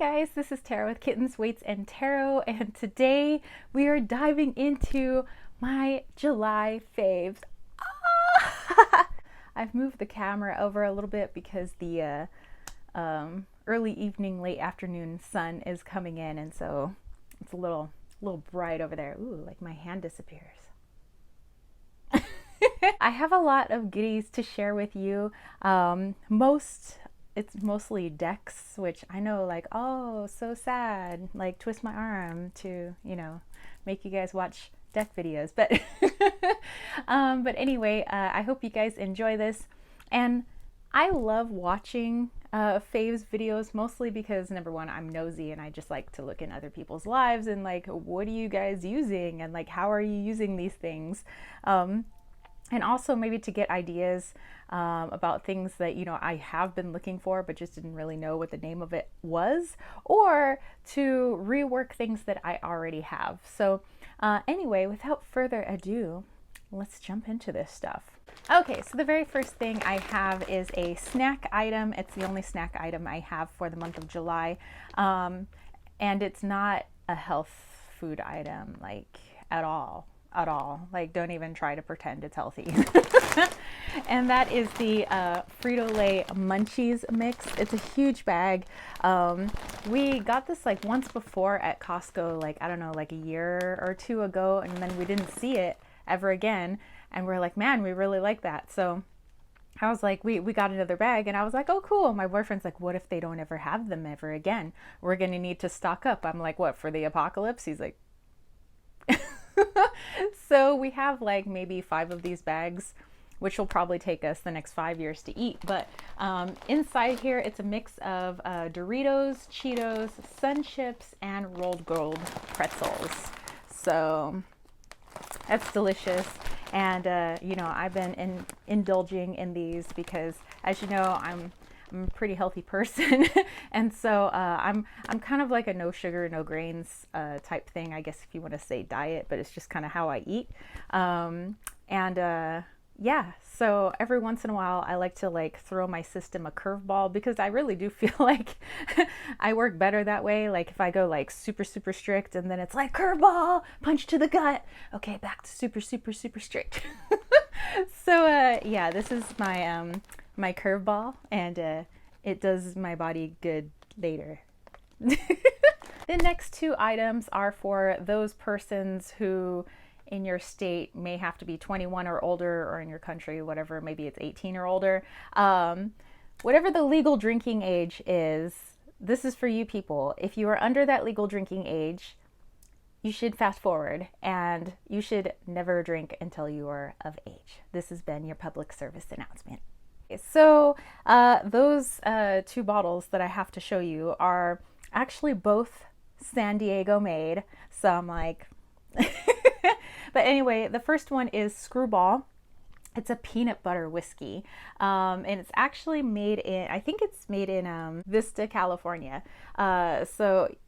guys, this is Tarot with Kittens, Weights, and Tarot, and today we are diving into my July faves. Ah! I've moved the camera over a little bit because the early evening, late afternoon sun is coming in, and so it's a little bright over there. Ooh, like my hand disappears. I have a lot of goodies to share with you. It's mostly decks, which I know, like, oh, so sad, like twist my arm to, make you guys watch deck videos. But but anyway, I hope you guys enjoy this. And I love watching faves videos, mostly because number one, I'm nosy and I just like to look in other people's lives and like, what are you guys using, and like, how are you using these things? And also maybe to get ideas about things that, I have been looking for but just didn't really know what the name of it was, or to rework things that I already have. So anyway, without further ado, let's jump into this stuff. Okay, so the very first thing I have is a snack item. It's the only snack item I have for the month of July. And it's not a health food item, like, at all. Like, don't even try to pretend it's healthy. And that is the Frito-Lay Munchies mix. It's a huge bag. We got this like once before at Costco, like, I don't know, like a year or two ago, and then we didn't see it ever again, and we're like, man, we really like that. So I was like, we got another bag, and I was like, oh cool. My boyfriend's like, what if they don't ever have them ever again? We're gonna need to stock up. I'm like, what, for the apocalypse? He's like, so we have like maybe 5 of these bags, which will probably take us the next 5 years to eat. But inside here, it's a mix of Doritos, Cheetos, Sun Chips, and rolled gold pretzels. So that's delicious. And I've been indulging in these because, as you know, I'm a pretty healthy person. And so I'm kind of like a no sugar, no grains type thing, I guess, if you want to say diet, but it's just kind of how I eat. Yeah, so every once in a while I like to like throw my system a curveball, because I really do feel like I work better that way. Like if I go like super strict, and then it's like curveball, punch to the gut, okay, back to super strict. So yeah, this is my my curveball, and it does my body good later. The next 2 items are for those persons who in your state may have to be 21 or older, or in your country, whatever, maybe it's 18 or older. Whatever the legal drinking age is, this is for you people. If you are under that legal drinking age, you should fast forward, and you should never drink until you are of age. This has been your public service announcement. So those 2 bottles that I have to show you are actually both San Diego made. So I'm like, but anyway, the first one is Screwball. It's a peanut butter whiskey, and it's actually made in, I think it's made in Vista, California. Actually,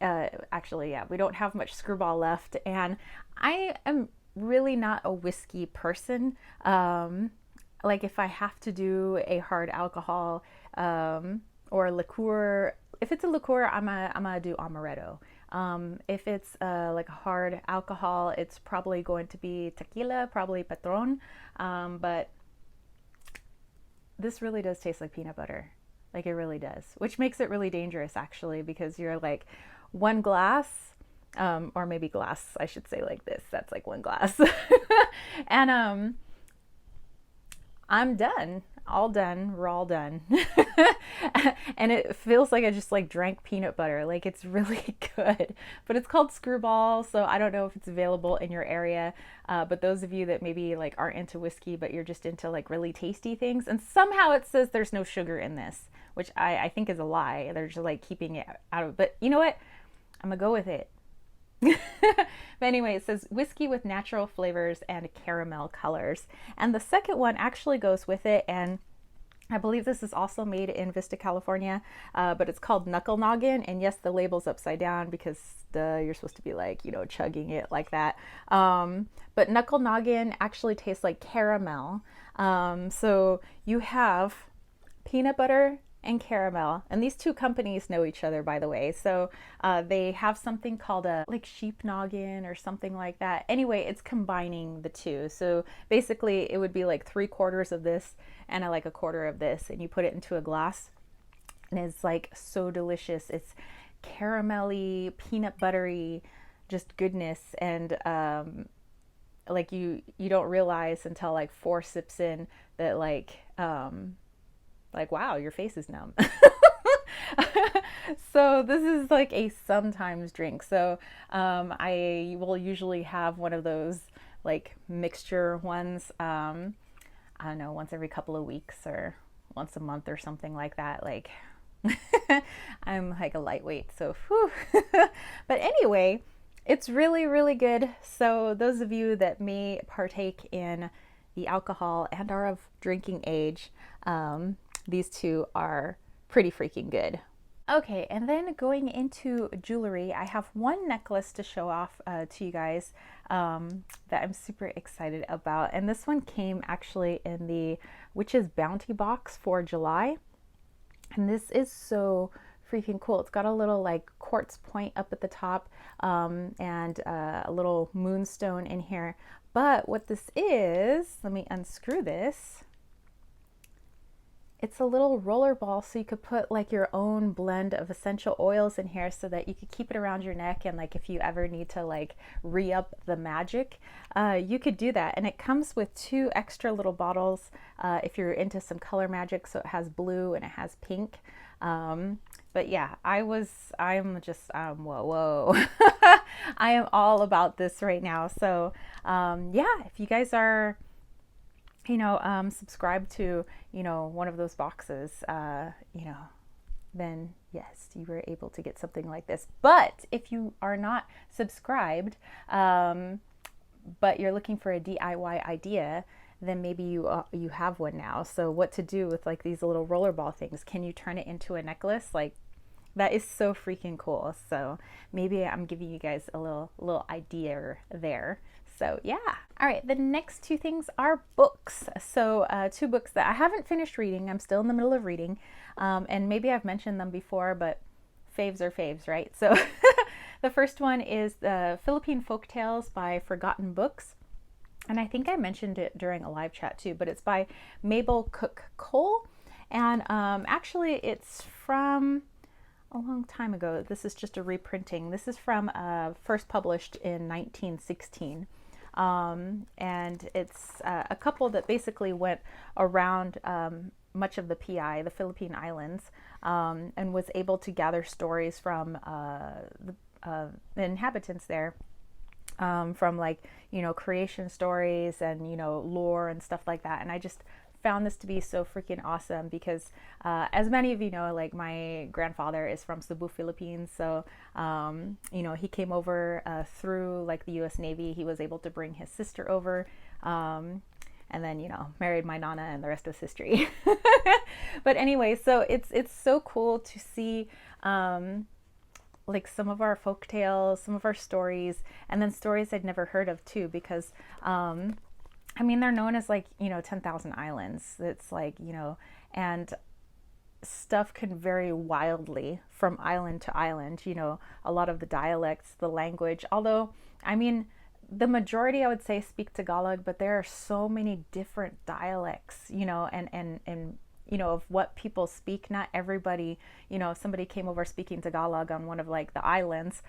yeah, we don't have much Screwball left, and I am really not a whiskey person. Like if I have to do a hard alcohol or a liqueur, if it's a liqueur, I'm gonna do amaretto. If it's like a hard alcohol, it's probably going to be tequila, probably Patron. But this really does taste like peanut butter. Like, it really does, which makes it really dangerous actually, because you're like 1 glass, or maybe glass, I should say, like this. That's like 1 glass. And I'm done. All done. We're all done. And it feels like I just like drank peanut butter. Like, it's really good. But it's called Screwball, so I don't know if it's available in your area. But those of you that maybe like aren't into whiskey, but you're just into like really tasty things, and somehow it says there's no sugar in this, which I think is a lie. They're just like keeping it out of, but you know what? I'm gonna go with it. But anyway, it says whiskey with natural flavors and caramel colors. And the second one actually goes with it, and I believe this is also made in Vista, California, but it's called Knuckle Noggin. And yes, the label's upside down because you're supposed to be like, chugging it like that. But Knuckle Noggin actually tastes like caramel. So you have peanut butter and caramel. And these two companies know each other, by the way. So they have something called a like sheep noggin or something like that. Anyway, it's combining the two. So basically it would be like 3/4 of this and like 1/4 of this, and you put it into a glass, and it's like so delicious. It's caramelly, peanut buttery, just goodness. And like you don't realize until like 4 sips in that like wow, your face is numb. So this is like a sometimes drink. So I will usually have one of those like mixture ones, I don't know, once every couple of weeks or once a month or something like that. Like I'm like a lightweight, so whew. But anyway, it's really, really good. So those of you that may partake in the alcohol and are of drinking age, these two are pretty freaking good. Okay, and then going into jewelry, I have one necklace to show off to you guys that I'm super excited about. And this one came actually in the Witch's Bounty box for July. And this is so freaking cool. It's got a little like quartz point up at the top, and a little moonstone in here. But what this is, let me unscrew this. It's a little roller ball, so you could put like your own blend of essential oils in here so that you could keep it around your neck, and like if you ever need to like re-up the magic, you could do that. And it comes with 2 extra little bottles if you're into some color magic. So it has blue and it has pink. But yeah, I'm just, whoa. I am all about this right now. So yeah, if you guys are, subscribe to, one of those boxes, then yes, you were able to get something like this. But if you are not subscribed, but you're looking for a DIY idea, then maybe you have one now. So what to do with like these little rollerball things? Can you turn it into a necklace? Like that is so freaking cool. So maybe I'm giving you guys a little idea there. So yeah. All right, the next 2 things are books. So 2 books that I haven't finished reading. I'm still in the middle of reading. And maybe I've mentioned them before, but faves are faves, right? So the first one is the Philippine Folktales by Forgotten Books. And I think I mentioned it during a live chat too, but it's by Mabel Cook Cole. And actually it's from a long time ago. This is just a reprinting. This is from first published in 1916. And it's a couple that basically went around much of the PI, the Philippine Islands, and was able to gather stories from the inhabitants there, from like, creation stories and, lore and stuff like that. And I just found this to be so freaking awesome because as many of you know, like my grandfather is from Cebu, Philippines. So, he came over through like the US Navy. He was able to bring his sister over, and then, married my nana, and the rest was history. But anyway, so it's so cool to see like some of our folk tales, some of our stories, and then stories I'd never heard of too, because they're known as like, 10,000 islands. It's like, and stuff can vary wildly from island to island, a lot of the dialects, the language, although, the majority I would say speak Tagalog, but there are so many different dialects, and of what people speak. Not everybody, if somebody came over speaking Tagalog on one of like the islands,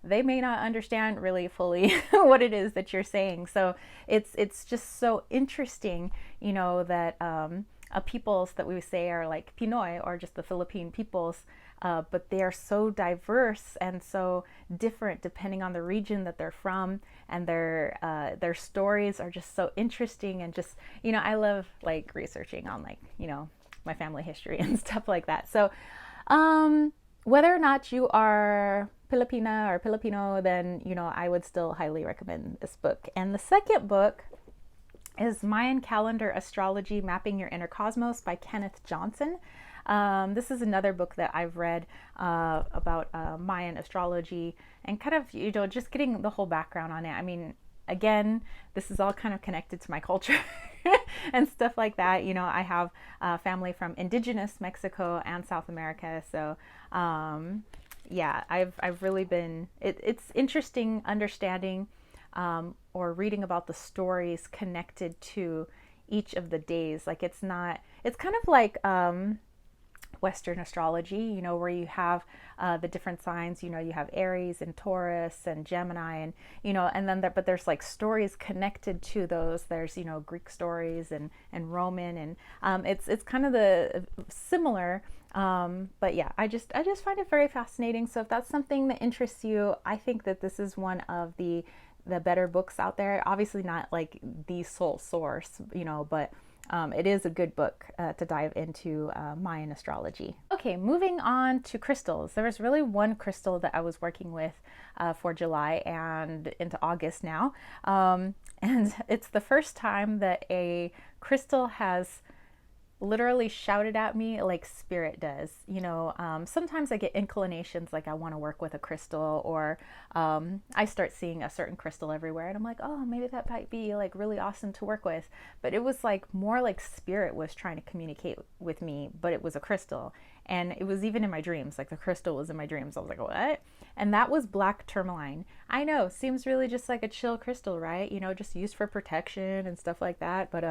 they may not understand really fully what it is that you're saying. So it's just so interesting, that peoples that we say are like Pinoy or just the Philippine peoples, but they are so diverse and so different depending on the region that they're from, and their stories are just so interesting. And just, I love like researching on like, my family history and stuff like that. So whether or not you are Filipina or Filipino, then, I would still highly recommend this book. And the second book is Mayan Calendar Astrology, Mapping Your Inner Cosmos by Kenneth Johnson. This is another book that I've read about Mayan astrology and kind of, just getting the whole background on it. Again, this is all kind of connected to my culture. and stuff like that. You know, I have family from indigenous Mexico and South America. So yeah, I've really been, it's interesting understanding or reading about the stories connected to each of the days. Like it's not, it's kind of like Western astrology, you know, where you have the different signs, you know, you have Aries and Taurus and Gemini and, you know, and then there, but there's like stories connected to those. There's, you know, Greek stories and Roman and it's kind of the similar. But yeah, I just find it very fascinating. So if that's something that interests you, I think that this is one of the better books out there. Obviously not like the sole source, you know, but it is a good book to dive into Mayan astrology. Okay, moving on to crystals. There was really one crystal that I was working with for July and into August now. And it's the first time that a crystal has literally shouted at me like spirit does. You know, sometimes I get inclinations like I want to work with a crystal, or I start seeing a certain crystal everywhere and I'm like, oh, maybe that might be like really awesome to work with. But it was like more like spirit was trying to communicate with me, but it was a crystal. And it was even in my dreams, like the crystal was in my dreams. I was like, what? And that was black tourmaline. I know, seems really just like a chill crystal, right? You know, just used for protection and stuff like that. But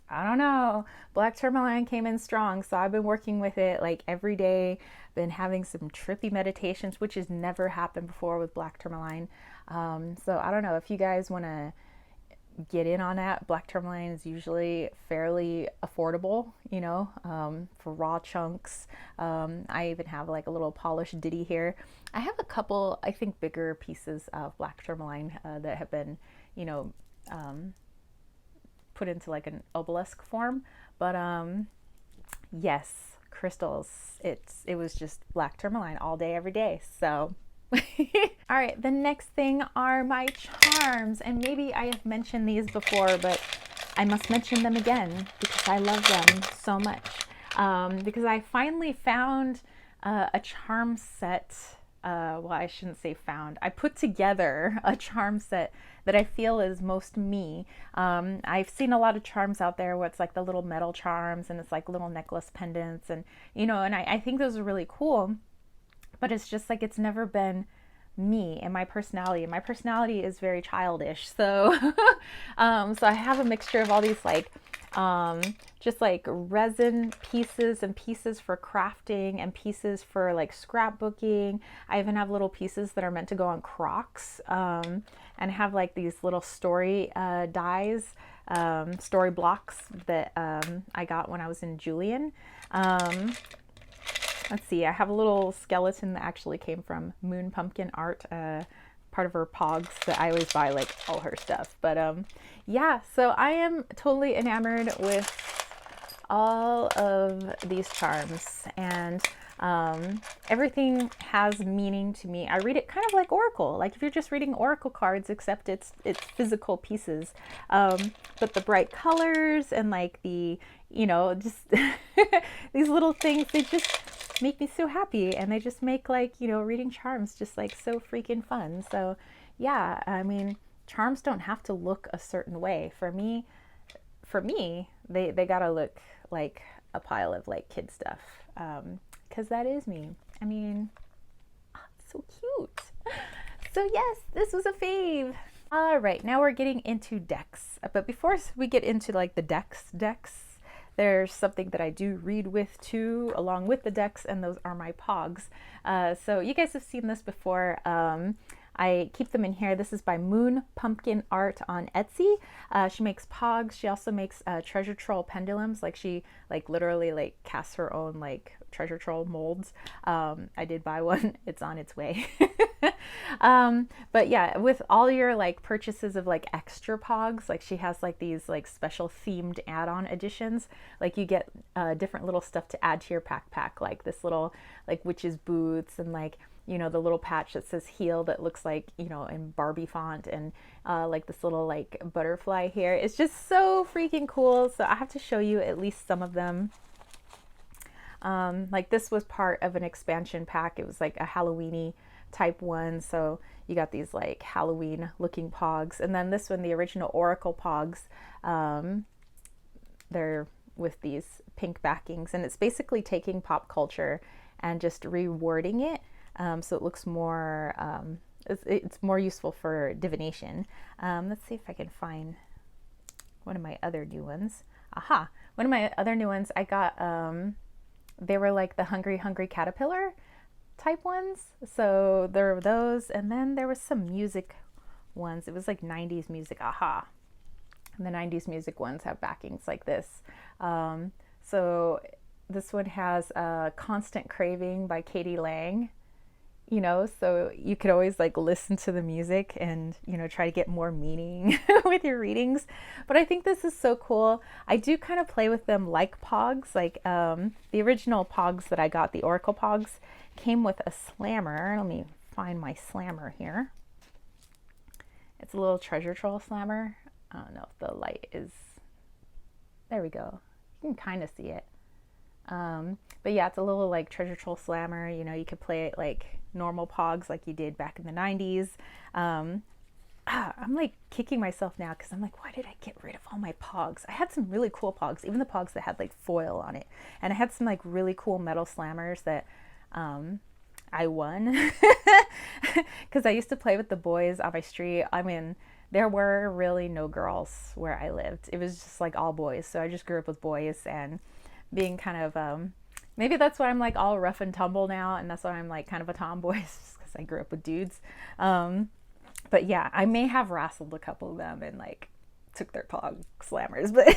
I don't know. Black tourmaline came in strong, so I've been working with it like every day. Been having some trippy meditations, which has never happened before with black tourmaline. So I don't know if you guys want to get in on that. Black tourmaline is usually fairly affordable, you know, for raw chunks. I even have like a little polished ditty here. I have a couple, I think, bigger pieces of black tourmaline that have been, you know, put into like an obelisk form. But yes, crystals, it was just black tourmaline all day every day. So all right, the next thing are my charms, and maybe I have mentioned these before, but I must mention them again because I love them so much. Because I finally found a charm set. Well, I shouldn't say found. I put together a charm set that I feel is most me. I've seen a lot of charms out there where it's like the little metal charms and it's like little necklace pendants, and you know, and I think those are really cool, but it's just like it's never been me and my personality. And my personality is very childish, so so I have a mixture of all these like just like resin pieces and pieces for crafting and pieces for like scrapbooking. I even have little pieces that are meant to go on Crocs, and have like these little story dies, story blocks that I got when I was in Julian. Let's see, I have a little skeleton that actually came from Moon Pumpkin Art, part of her pogs that I always buy like all her stuff. But yeah, so I am totally enamored with all of these charms, and everything has meaning to me. I read it kind of like Oracle, like if you're just reading Oracle cards, except it's physical pieces. But the bright colors and like the, you know, just these little things, they just make me so happy, and they just make like, you know, reading charms just like so freaking fun. So yeah, I mean, charms don't have to look a certain way. For me, they gotta look like a pile of like kid stuff, because that is me. I mean, oh, it's so cute. So yes, this was a fave. All right, now we're getting into decks. But before we get into like the decks, there's something that I do read with too, along with the decks, and those are my pogs. So you guys have seen this before. I keep them in here. This is by Moon Pumpkin Art on Etsy. She makes pogs. She also makes treasure troll pendulums. Like she like literally like casts her own like treasure troll molds. I did buy one. It's on its way. But yeah, with all your like purchases of like extra pogs, like she has like these like special themed add-on editions. Like you get different little stuff to add to your backpack, like this little like witch's boots, and like, you know, the little patch that says heal that looks like, you know, in Barbie font, and like this little like butterfly here. It's just so freaking cool. So I have to show you at least some of them. Like this was part of an expansion pack. It was like a Halloweeny type one. So you got these like Halloween looking pogs. And then this one, the original Oracle pogs, they're with these pink backings. And it's basically taking pop culture and just rewording it so it looks more, it's more useful for divination. Let's see if I can find one of my other new ones. Aha! One of my other new ones I got, they were like the Hungry Hungry Caterpillar type ones. So there were those, and then there was some music ones. It was like 90s music. Aha! And the 90s music ones have backings like this. So this one has Constant Craving by Katie Lang. You know, so you could always like listen to the music and, you know, try to get more meaning with your readings. But I think this is so cool. I do kind of play with them like pogs. Like the original pogs that I got, the Oracle pogs, came with a slammer. Let me find my slammer here. It's a little treasure troll slammer. I don't know if the light is, there we go. You can kind of see it. But yeah, it's a little like treasure troll slammer. You know, you could play it like normal pogs like you did back in the 90s. I'm like kicking myself now because I'm like, why did I get rid of all my pogs? I had some really cool pogs, even the pogs that had like foil on it. And I had some like really cool metal slammers that I won because I used to play with the boys on my street. I mean, there were really no girls where I lived. It was just like all boys. So I just grew up with boys, and being kind of maybe that's why I'm like all rough and tumble now, and that's why I'm like kind of a tomboy, because I grew up with dudes. But yeah, I may have wrestled a couple of them and like took their pog slammers, but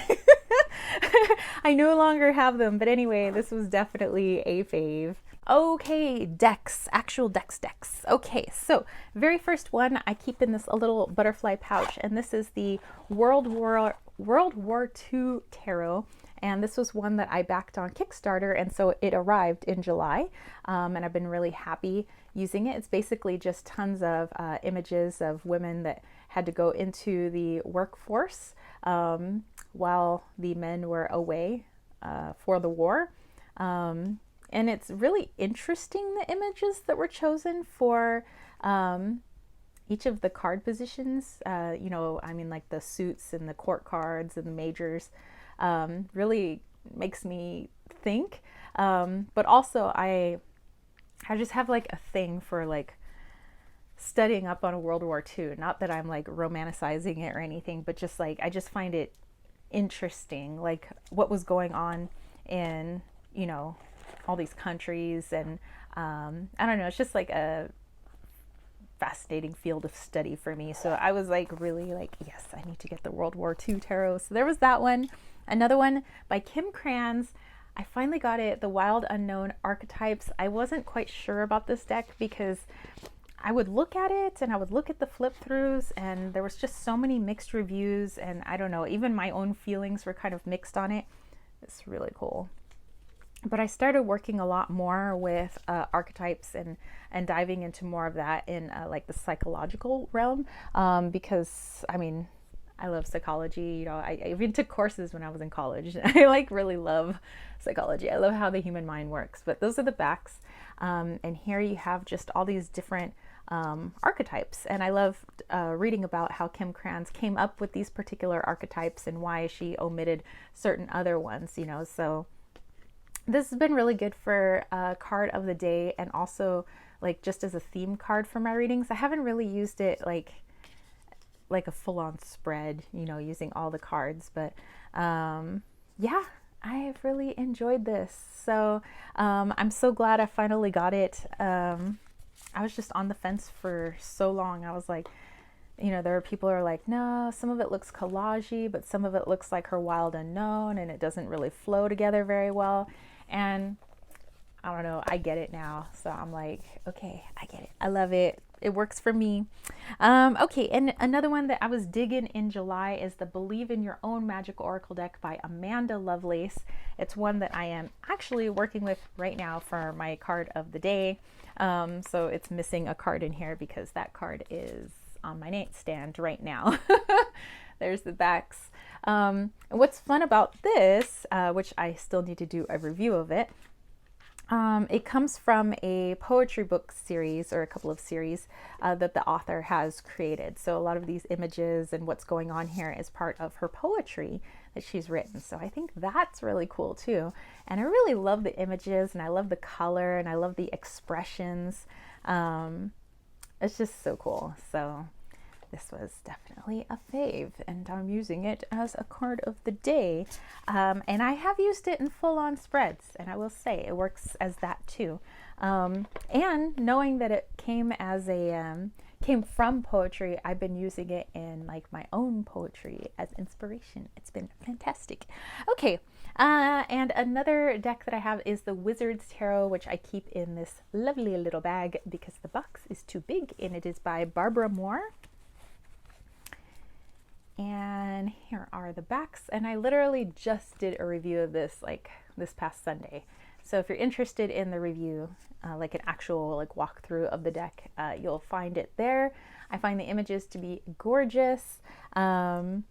I no longer have them. But anyway, this was definitely a fave. Okay, decks, actual decks. Okay, so very first one I keep in this a little butterfly pouch, and this is the World War II Tarot. And this was one that I backed on Kickstarter, and so it arrived in July, and I've been really happy using it. It's basically just tons of images of women that had to go into the workforce while the men were away for the war. And it's really interesting, the images that were chosen for each of the card positions. You know, I mean, like the suits and the court cards and the majors. Really makes me think, but also I just have like a thing for like studying up on World War II. Not that I'm like romanticizing it or anything, but just like I just find it interesting, like what was going on in, you know, all these countries, and I don't know, it's just like a fascinating field of study for me. So I was like really like, yes, I need to get the World War II tarot. So there was that one. Another one by Kim Kranz. I finally got it, the Wild Unknown Archetypes. I wasn't quite sure about this deck because I would look at it and I would look at the flip throughs, and there was just so many mixed reviews, and I don't know, even my own feelings were kind of mixed on it. It's really cool. But I started working a lot more with archetypes and diving into more of that in like the psychological realm, because I mean, I love psychology. You know, I even took courses when I was in college. I like really love psychology. I love how the human mind works. But those are the backs, and here you have just all these different archetypes. And I love reading about how Kim Kranz came up with these particular archetypes and why she omitted certain other ones. You know, so this has been really good for card of the day, and also like just as a theme card for my readings. I haven't really used it like a full-on spread, you know, using all the cards, but yeah, I've really enjoyed this. So I'm so glad I finally got it. I was just on the fence for so long. I was like, you know, there are people who are like, no, some of it looks collagey, but some of it looks like her Wild Unknown, and it doesn't really flow together very well. And I don't know, I get it now. So I'm like, okay, I get it. I love it. It works for me. Okay, and another one that I was digging in July is the Believe in Your Own Magic Oracle deck by Amanda Lovelace. It's one that I am actually working with right now for my card of the day. So it's missing a card in here because that card is on my nightstand right now. There's the backs. And what's fun about this, which I still need to do a review of it, It comes from a poetry book series, or a couple of series that the author has created. So a lot of these images and what's going on here is part of her poetry that she's written. So I think that's really cool too. And I really love the images, and I love the color, and I love the expressions. It's just so cool. So this was definitely a fave, and I'm using it as a card of the day. And I have used it in full-on spreads, and I will say it works as that too. And knowing that it came as a came from poetry, I've been using it in like my own poetry as inspiration. It's been fantastic. Okay, and another deck that I have is the Wizard's Tarot, which I keep in this lovely little bag because the box is too big, and it is by Barbara Moore. And here are the backs, and I literally just did a review of this like this past Sunday. So if you're interested in the review, like an actual like walkthrough of the deck, you'll find it there. I find the images to be gorgeous, and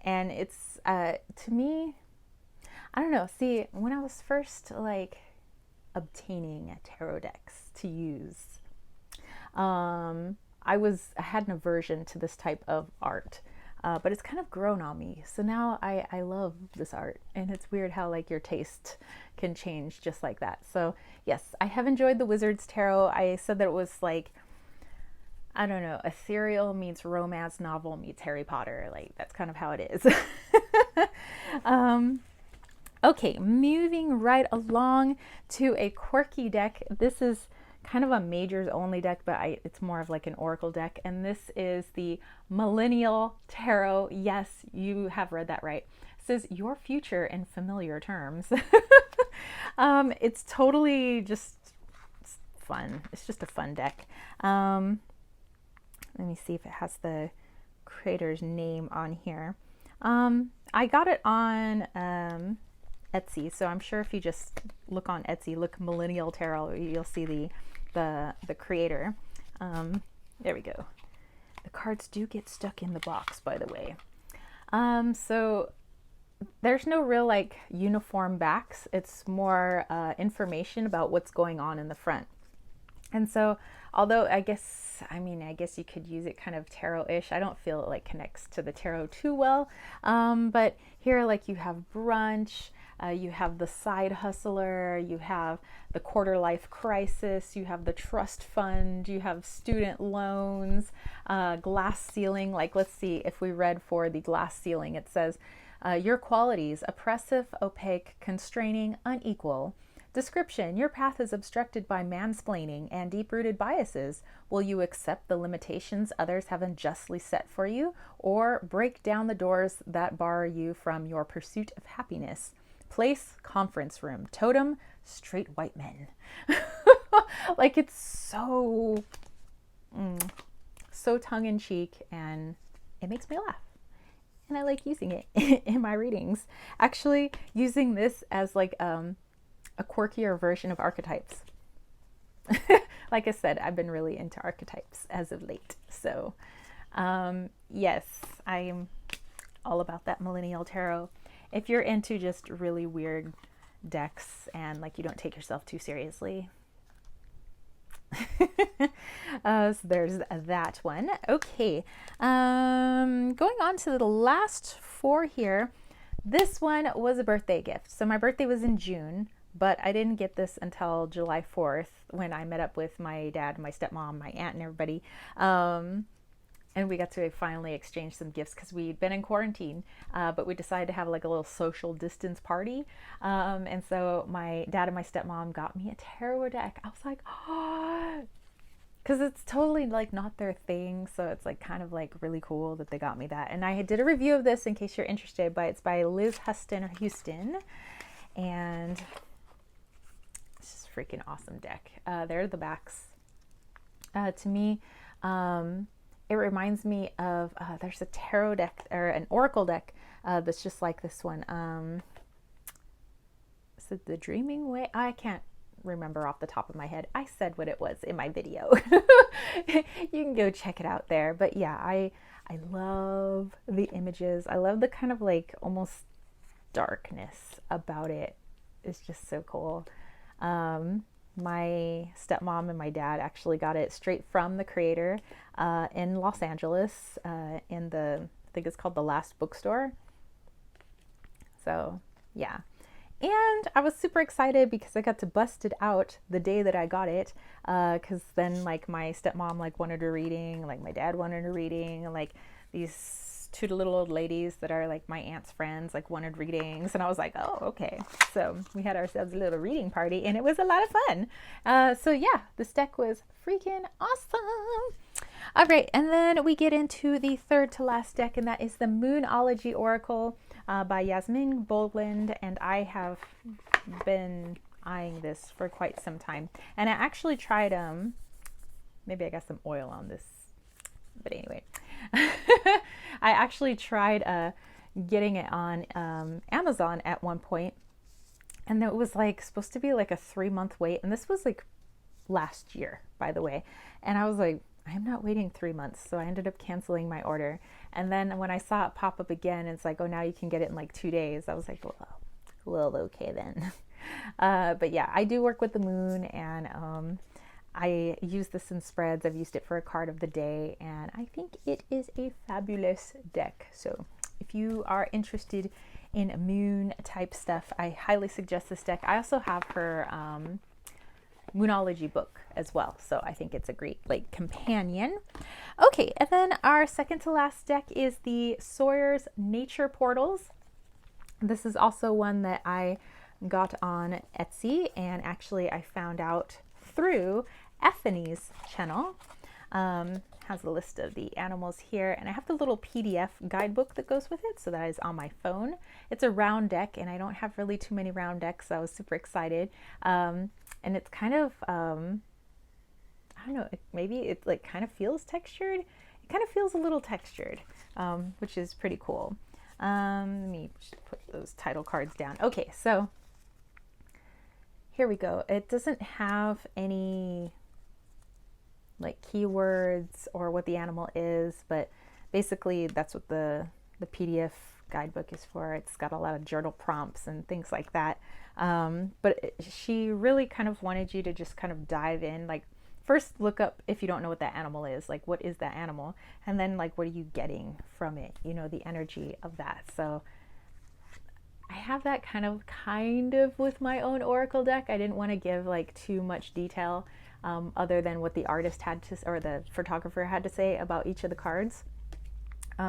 it's to me, I don't know. See, when I was first like obtaining tarot decks to use, I had an aversion to this type of art. But it's kind of grown on me. So now I love this art, and it's weird how like your taste can change just like that. So yes, I have enjoyed the Wizard's Tarot. I said that it was like, I don't know, ethereal meets romance novel meets Harry Potter. Like that's kind of how it is. Okay, moving right along to a quirky deck. This is kind of a majors only deck, but it's more of like an oracle deck, and this is the Millennial Tarot. Yes, you have read that right. It says your future in familiar terms. It's totally just fun. It's just a fun deck. Let me see if it has the creator's name on here. I got it on Etsy, so I'm sure if you just look on Etsy, look Millennial Tarot, you'll see the creator. There we go. The cards do get stuck in the box, by the way. So there's no real like uniform backs. It's more information about what's going on in the front. And so, although I guess you could use it kind of tarot-ish, I don't feel it like connects to the tarot too well. But here, like you have brunch, you have the side hustler, you have the quarter life crisis, you have the trust fund, you have student loans, glass ceiling. Like, let's see if we read for the glass ceiling, it says, your qualities: oppressive, opaque, constraining, unequal. Description: your path is obstructed by mansplaining and deep-rooted biases. Will you accept the limitations others have unjustly set for you, or break down the doors that bar you from your pursuit of happiness? Place: conference room. Totem: straight white men. Like, it's so tongue-in-cheek, and it makes me laugh. And I like using it in my readings. Actually, using this as like a quirkier version of Archetypes. Like I said, I've been really into Archetypes as of late. So yes, I'm all about that Millennial Tarot. If you're into just really weird decks and like you don't take yourself too seriously. So there's that one. Okay, going on to the last four here. This one was a birthday gift. So my birthday was in June, but I didn't get this until July 4th when I met up with my dad, my stepmom, my aunt, and everybody. And we got to finally exchange some gifts because we'd been in quarantine, but we decided to have like a little social distance party. And so my dad and my stepmom got me a tarot deck. I was like, oh, because it's totally like not their thing. So it's like kind of like really cool that they got me that. And I did a review of this in case you're interested, but it's by Liz Huston or Houston. And it's just a freaking awesome deck. There are the backs. To me, it reminds me of, there's a tarot deck or an oracle deck that's just like this one. Is it the Dreaming Way? I can't remember off the top of my head. I said what it was in my video. You can go check it out there. But yeah, I love the images. I love the kind of like almost darkness about it. It's just so cool. My stepmom and my dad actually got it straight from the creator in Los Angeles in the, I think it's called the Last Bookstore. So yeah. And I was super excited because I got to bust it out the day that I got it. Because then like my stepmom like wanted a reading, like my dad wanted a reading, and like these two little old ladies that are like my aunt's friends like wanted readings. And I was like, oh, okay. So we had ourselves a little reading party and it was a lot of fun. So yeah, this deck was freaking awesome. All right, and then we get into the third to last deck, and that is the Moonology Oracle by Yasmin Boland, and I have been eyeing this for quite some time. And I actually tried, maybe I got some oil on this, but anyway. I actually tried getting it on Amazon at one point, and it was like supposed to be like a 3-month wait, and this was like last year, by the way. And I was like, I'm not waiting 3 months. So I ended up canceling my order. And then when I saw it pop up again, it's like, oh, now you can get it in like 2 days. I was like, well, okay then. But yeah, I do work with the moon, and I use this in spreads. I've used it for a card of the day, and I think it is a fabulous deck. So if you are interested in moon type stuff, I highly suggest this deck. I also have her Moonology book as well, so I think it's a great like companion. Okay, and then our second to last deck is the Sawyers Nature Portals. This is also one that I got on Etsy, and actually I found out through Ethany's channel. Has a list of the animals here, and I have the little PDF guidebook that goes with it, so that is on my phone. It's a round deck, and I don't have really too many round decks, so I was super excited. And it's kind of, I don't know, maybe it like kind of feels textured. It kind of feels a little textured, which is pretty cool. Let me just put those title cards down. Okay, so here we go. It doesn't have any like keywords or what the animal is, but basically that's what the PDF guidebook is for. It's got a lot of journal prompts and things like that. But she really kind of wanted you to just kind of dive in, like first look up, if you don't know what that animal is, like what is that animal, and then like what are you getting from it, you know, the energy of that. So I have that kind of with my own oracle deck. I didn't want to give like too much detail other than what the artist had to, or the photographer had to say about each of the cards,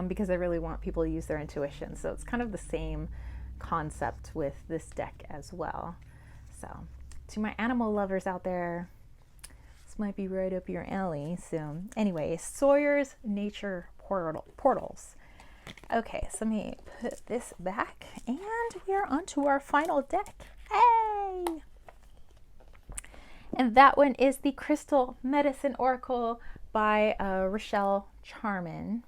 because I really want people to use their intuition. So it's kind of the same concept with this deck as well. So to my animal lovers out there, this might be right up your alley. So anyway, Sawyers Nature Portals. Okay, so let me put this back, and we are on to our final deck. Hey! And that one is the Crystal Medicine Oracle by Rochelle Charman.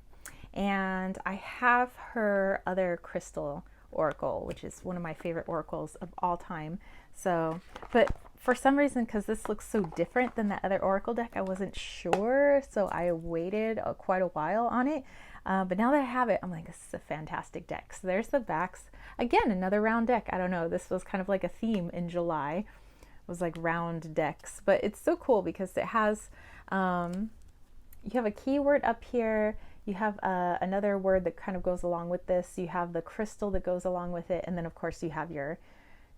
And I have her other crystal oracle, which is one of my favorite oracles of all time. So, but for some reason, because this looks so different than the other oracle deck, I wasn't sure. So I waited quite a while on it. But now that I have it, I'm like, this is a fantastic deck. So there's the backs. Again, another round deck. I don't know. This was kind of like a theme in July. It was like round decks. But it's so cool because it has, you have a keyword up here. You have another word that kind of goes along with this. You have the crystal that goes along with it. And then, of course, you have your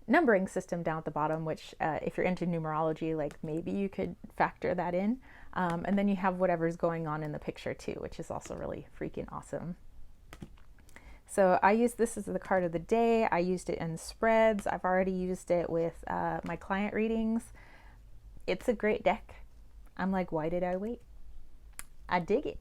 numbering system down at the bottom, which if you're into numerology, like maybe you could factor that in. And then you have whatever's going on in the picture too, which is also really freaking awesome. So I use this as the card of the day. I used it in spreads. I've already used it with my client readings. It's a great deck. I'm like, why did I wait? I dig it.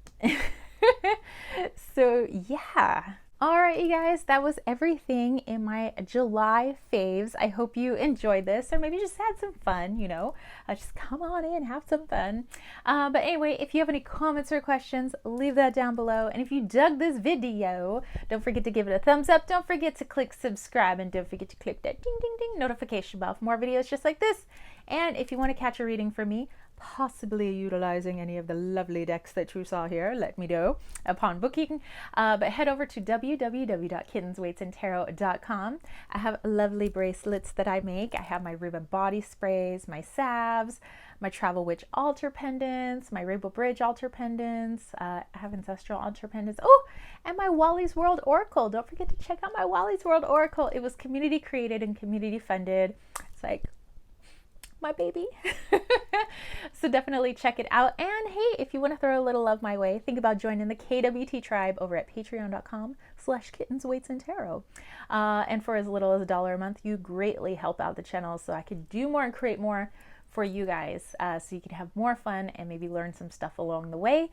So yeah. All right, you guys, that was everything in my July faves. I hope you enjoyed this, or maybe just had some fun, you know. Just come on in, have some fun. But anyway, if you have any comments or questions, leave that down below. And if you dug this video, don't forget to give it a thumbs up. Don't forget to click subscribe, and don't forget to click that ding, ding, ding notification bell for more videos just like this. And if you want to catch a reading from me, possibly utilizing any of the lovely decks that you saw here, let me know upon booking. But head over to www.kittensweightsandtarot.com. I have lovely bracelets that I make. I have my ribbon body sprays, my salves, my Travel Witch altar pendants, my Rainbow Bridge altar pendants. I have ancestral altar pendants. Oh, and my Wally's World Oracle. Don't forget to check out my Wally's World Oracle. It was community created and community funded. It's like my baby. So definitely check it out. And hey, if you want to throw a little love my way, think about joining the KWT tribe over at patreon.com/kittensweightsandtarot. And for as little as $1 a month, you greatly help out the channel so I could do more and create more for you guys, so you can have more fun and maybe learn some stuff along the way.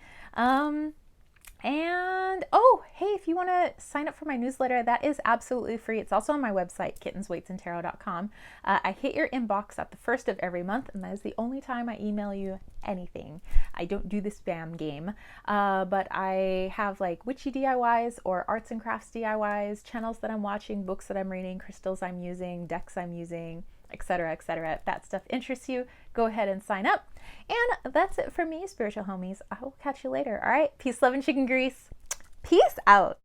And oh, hey, if you want to sign up for my newsletter, that is absolutely free. It's also on my website, kittensweightsandtarot.com. I hit your inbox at the first of every month, and that is the only time I email you anything. I don't do the spam game, but I have like witchy DIYs or arts and crafts DIYs, channels that I'm watching, books that I'm reading, crystals I'm using, decks I'm using, etc., etc. If that stuff interests you, go ahead and sign up. And that's it for me, spiritual homies. I will catch you later. All right. Peace, love, and chicken grease. Peace out.